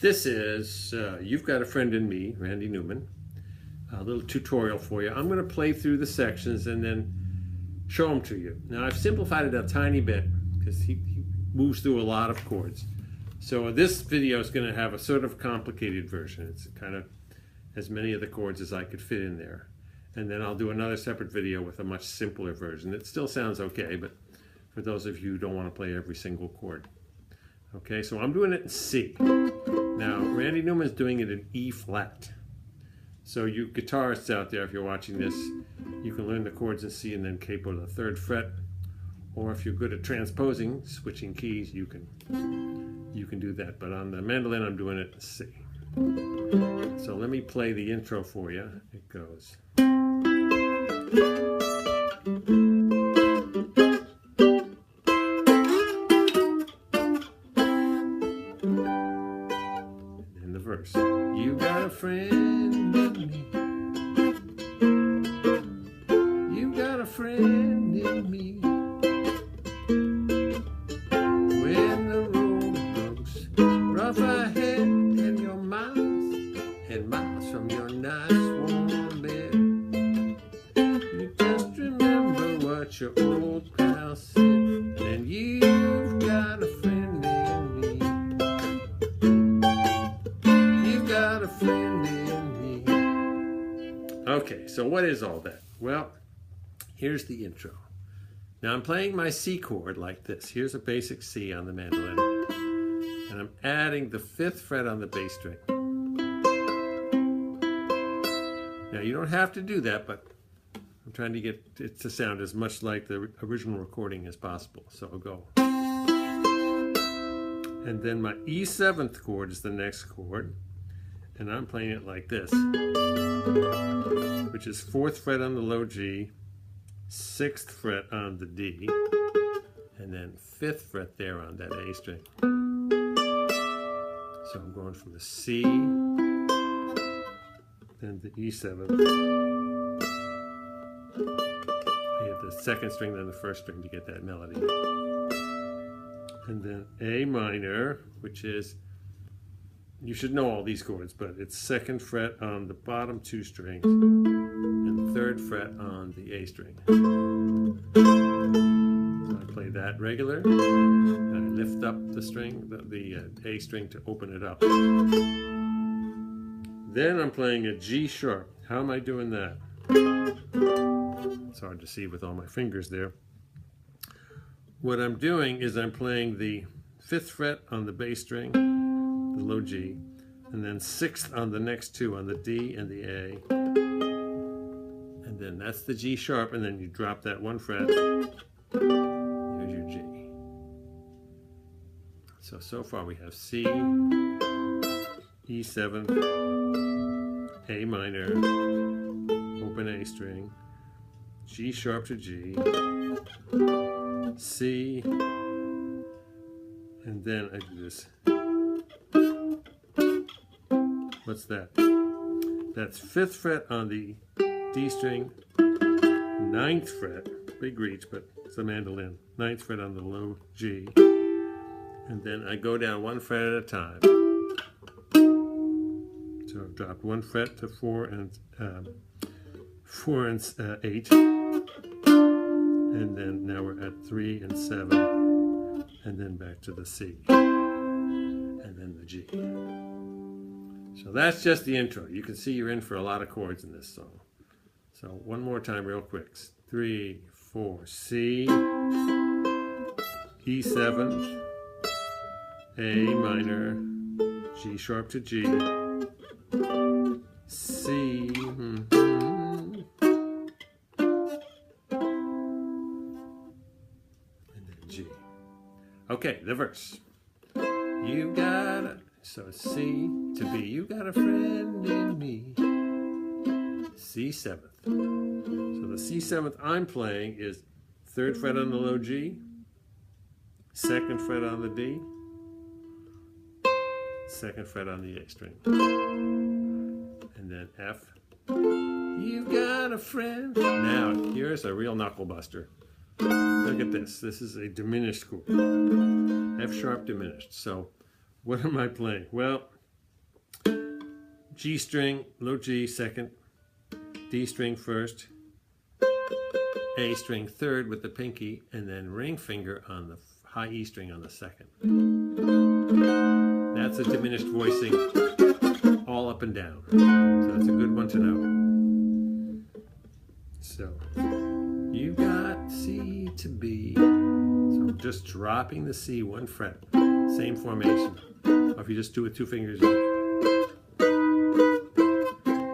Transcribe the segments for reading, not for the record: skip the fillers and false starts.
This is You've Got a Friend in Me, Randy Newman. A little tutorial for you. I'm going to play through the sections and then show them to you. Now I've simplified it a tiny bit because he moves through a lot of chords. So this video is going to have a sort of complicated version. It's kind of as many of the chords as I could fit in there. And then I'll do another separate video with a much simpler version. It still sounds okay, but for those of you who don't want to play every single chord. Okay, so I'm doing it in C. Now, Randy Newman's doing it in E flat. So you guitarists out there, if you're watching this, you can learn the chords in C and then capo to the 3rd fret. Or if you're good at transposing, switching keys, you can do that. But on the mandolin, I'm doing it in C. So let me play the intro for you. It goes. Verse. You got a friend in me. You got a friend in me. When the road looks rough ahead and you're miles and miles from your nice warm bed, you just remember what your old pal said, and you've got a friend in me. Got a friend in me. Okay, so what is all that? Well, here's the intro. Now I'm playing my C chord like this. Here's a basic C on the mandolin. And I'm adding the 5th fret on the bass string. Now you don't have to do that, but I'm trying to get it to sound as much like the original recording as possible. So I'll go. And then my E7th chord is the next chord. And I'm playing it like this, which is 4th fret on the low G, 6th fret on the D, and then 5th fret there on that A string. So I'm going from the C, then the E7. I get the 2nd string, then the 1st string to get that melody. And then A minor, which is, you should know all these chords, but it's 2nd fret on the bottom 2 strings and 3rd fret on the A string. So I play that regular, and I lift up the string, the A string to open it up. Then I'm playing a G sharp. How am I doing that? It's hard to see with all my fingers there. What I'm doing is I'm playing the 5th fret on the bass string, the low G, and then 6th on the next 2 on the D and the A, and then that's the G sharp, and then you drop that 1 fret. Here's your G. So far we have C, E7, A minor, open A string, G sharp to G, C, and then I do this. What's that? That's 5th fret on the D string, 9th fret, big reach, but it's a mandolin, 9th fret on the low G, and then I go down 1 fret at a time. So I've dropped 1 fret to 4 and 8, and then now we're at 3 and 7, and then back to the C, and then the G. So that's just the intro. You can see you're in for a lot of chords in this song. So one more time real quick. 3, 4, C, E7, A minor, G sharp to G, C, and then G. Okay, the verse. You got it. So C to B, you got a friend in me. C7th. So the C7th I'm playing is 3rd fret on the low G, 2nd fret on the D, 2nd fret on the A string, and then F. You got a friend. Now here's a real knuckle buster. Look at this. This is a diminished chord. F sharp diminished. So what am I playing? Well, G string, low G second, D string first, A string third with the pinky, and then ring finger on the high E string on the second. That's a diminished voicing all up and down. So that's a good one to know. So you got C to B. So I'm just dropping the C one fret. Same formation. Or if you just do it 2 fingers,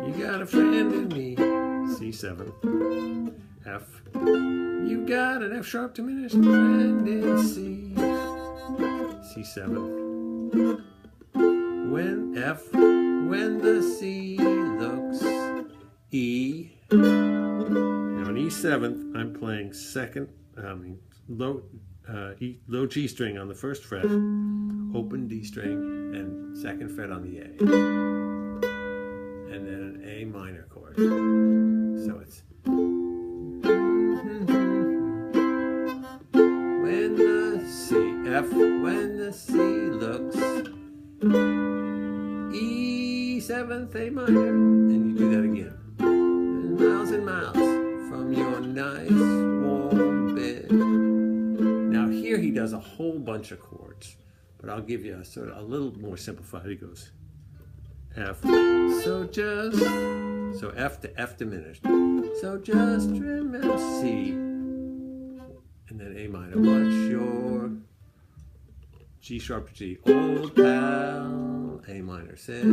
you got a friend in me. C7. F. You got an F sharp diminished friend in C. C7. When F, when the C looks E. Now in E7th, I'm playing low G string on the first fret, open D string, and second fret on the A. And then an A minor chord. So it's when the C, F, when the C looks E7th, A minor, and you do that again. And miles from your nice warm bed. Now here he does a whole bunch of chords, but I'll give you a little more simplified. He goes F, so F to F diminished. So just remember C, and then A minor. What's your G sharp to G? Old pal, A minor said.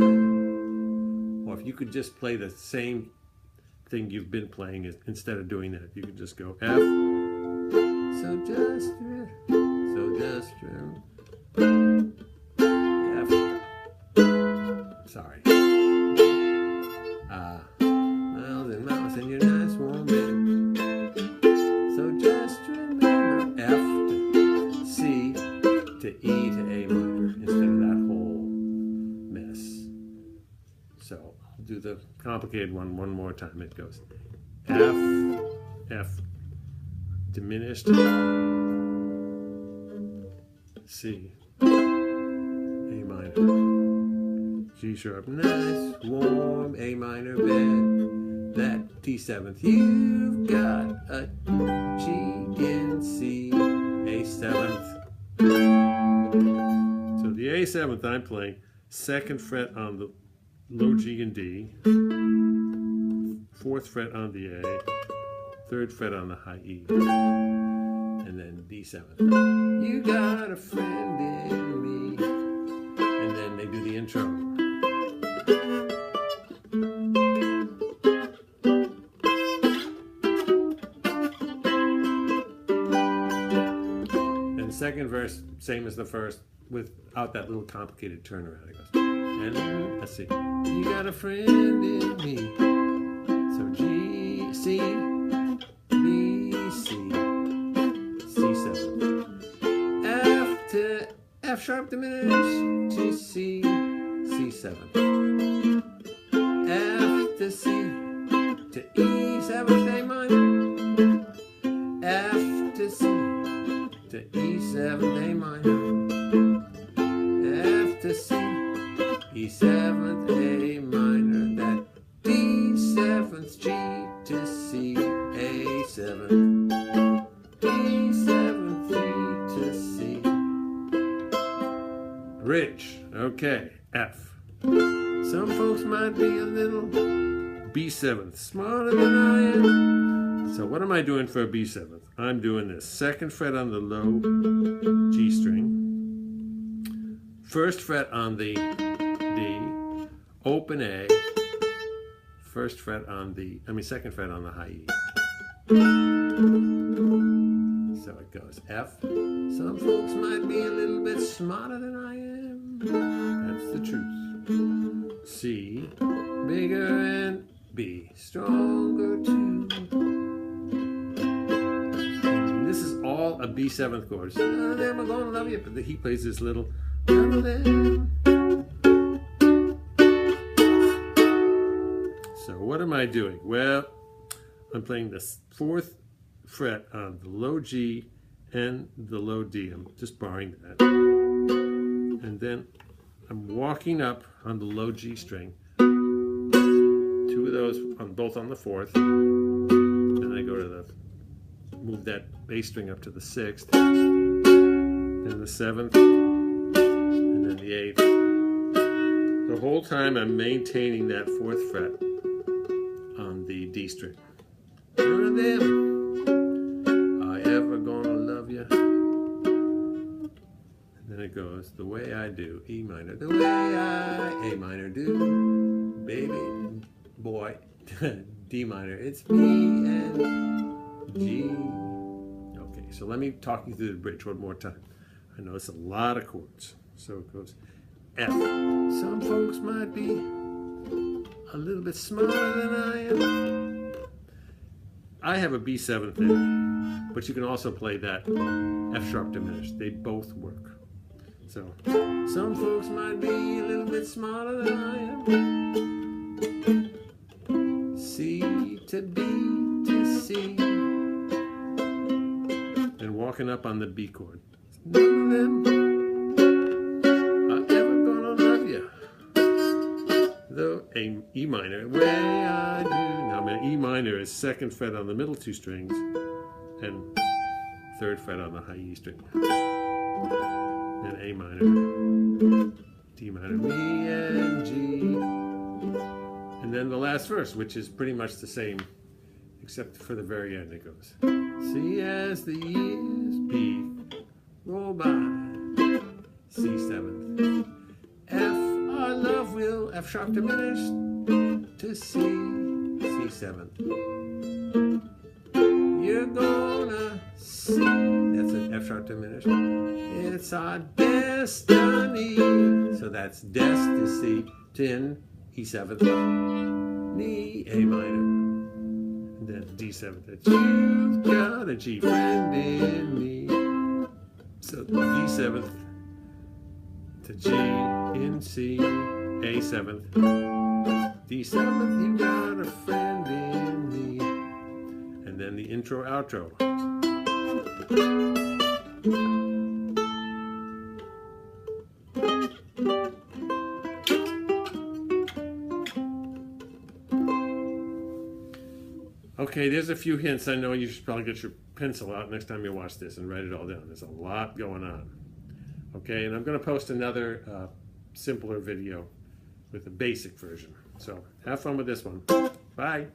Or if you could just play the same thing you've been playing, instead of doing that, you could just go F. So just F. Sorry. Miles and miles in your nice warm bed. So just remember F to C to E to A minor instead of that whole mess. So I'll do the complicated one more time. It goes F, F, diminished, C, A minor, G sharp, nice, warm, A minor bed, that D7th, you've got a G in C, A7th. So the A7th I'm playing, second fret on the low G and D, fourth fret on the A, third fret on the high E, and then D7. You got a friend in me. And then they do the intro. And the second verse, same as the first, without that little complicated turnaround. It goes, and let's see. You got a friend in me. So G, C, B, C, C7. F to F sharp diminished to C, C7. F to C to E7th, A minor. F to C to E7th, A minor. F to C, E7th, A minor. That D7th, G to C, A7. D7th, E to C. Bridge. Okay. F. Some folks might be a little B7th smarter than I am. So what am I doing for a B7th? I'm doing this. Second fret on the low G string. First fret on the D. Open A. Second fret on the high E. So it goes F. Some folks might be a little bit smarter than I am. That's the truth. C, bigger, and B, stronger too. And this is all a B7th chord. None of them are gonna love you, but he plays this little none of them. So what am I doing? Well, I'm playing the fourth fret on the low G and the low D. I'm just borrowing that. And then I'm walking up on the low G string, those both on the 4th. Then I go to move that bass string up to the 6th, then the 7th, and then the 8th. The whole time I'm maintaining that 4th fret on the D string. None of them are ever gonna love you. And then it goes, the way I do, E minor, the way I, A minor do, baby, boy, D minor, it's me and G. Okay, so let me talk you through the bridge one more time. I know it's a lot of chords. So it goes F. Some folks might be a little bit smarter than I am. I have a B7 there, but you can also play that F sharp diminished. They both work. So some folks might be a little bit smarter than I am. C to D to C. And walking up on the B chord. None of them are ever gonna love you. Though a E minor, way I do. Now, my E minor is 2nd fret on the middle 2 strings and 3rd fret on the high E string. Then A minor, D minor, me and G. And then the last verse, which is pretty much the same, except for the very end. It goes, see as the years be roll by, C7th, F, our love will, F sharp diminished, to C, C7th. You're gonna see, that's an F sharp diminished, it's our destiny. So that's des to C, to E7th, knee, A minor, and then D7th, that you've got a G friend in me. So D7th to G in C, A7th, D7th, you got a friend in me. And then the intro, outro. Okay, there's a few hints. I know you should probably get your pencil out next time you watch this and write it all down. There's a lot going on. Okay, and I'm going to post another simpler video with a basic version. So have fun with this one. Bye.